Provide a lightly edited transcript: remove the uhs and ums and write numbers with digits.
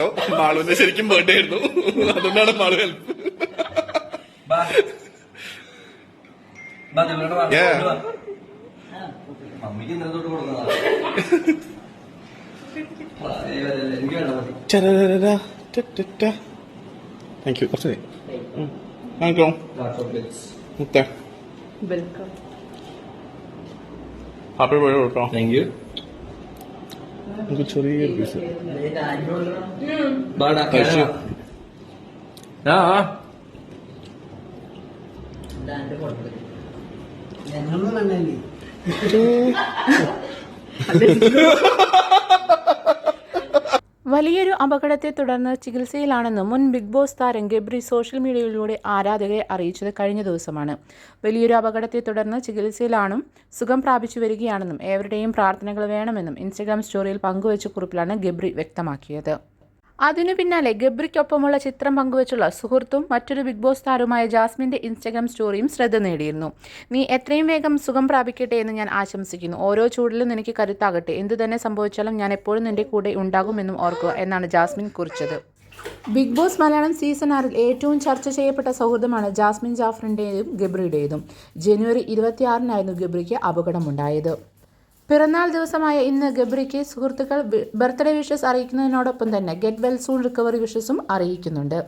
മാളുവിന്റെ ശരിക്കും ബർത്ത്ഡേ ആയിരുന്നു, അതുകൊണ്ടാണ് മാളു ഹെൽപ്പ്. Thank you. കുറച്ച് മുത്തേ ഹാപ്പി ബർത്ത്ഡേ കേട്ടോ. Thank you. നമുക്ക് ചെറിയൊരു പീസ് വലിയൊരു അപകടത്തെ തുടർന്ന് ചികിത്സയിലാണെന്ന് മുൻ ബിഗ് ബോസ് താരം ഗബ്രി സോഷ്യൽ മീഡിയയിലൂടെ ആരാധകരെ അറിയിച്ചത് കഴിഞ്ഞ ദിവസമാണ്. വലിയൊരു അപകടത്തെ തുടർന്ന് ചികിത്സയിലാണെന്നും സുഖം പ്രാപിച്ചു വരികയാണെന്നും ഏവരുടെയും പ്രാർത്ഥനകൾ വേണമെന്നും ഇൻസ്റ്റഗ്രാം സ്റ്റോറിയിൽ പങ്കുവച്ച കുറിപ്പിലാണ് ഗബ്രി വ്യക്തമാക്കിയത്. അതിനു പിന്നാലെ ഗബ്രിക്കൊപ്പമുള്ള ചിത്രം പങ്കുവച്ചുള്ള സുഹൃത്തും മറ്റൊരു ബിഗ് ബോസ് താരവുമായ ജാസ്മിൻ്റെ ഇൻസ്റ്റഗ്രാം സ്റ്റോറിയും ശ്രദ്ധ നേടിയിരുന്നു. നീ എത്രയും വേഗം സുഖം പ്രാപിക്കട്ടെ എന്ന് ഞാൻ ആശംസിക്കുന്നു. ഓരോ ചൂടിലും നിനക്ക് കരുത്താകട്ടെ. എന്തു തന്നെ സംഭവിച്ചാലും ഞാൻ എപ്പോഴും നിന്റെ കൂടെ ഉണ്ടാകുമെന്നും ഓർക്കുക എന്നാണ് ജാസ്മിൻ കുറിച്ചത്. ബിഗ് ബോസ് മലയാളം സീസൺ 6 ഏറ്റവും ചർച്ച ചെയ്യപ്പെട്ട സൗഹൃദമാണ് ജാസ്മിൻ ജാഫറിൻ്റെയും ഗബ്രിയുടേതും. ജനുവരി 26 ഗബ്രിക്ക് അപകടമുണ്ടായത്. പിറന്നാൾ ദിവസമായ ഇന്ന് ഗബ്രിക്ക് സുഹൃത്തുക്കൾ ബർത്ത്ഡേ വിഷസ് അറിയിക്കുന്നതിനോടൊപ്പം തന്നെ ഗെറ്റ് വെൽ സൂൺ റിക്കവറി വിഷസും അറിയിക്കുന്നുണ്ട്.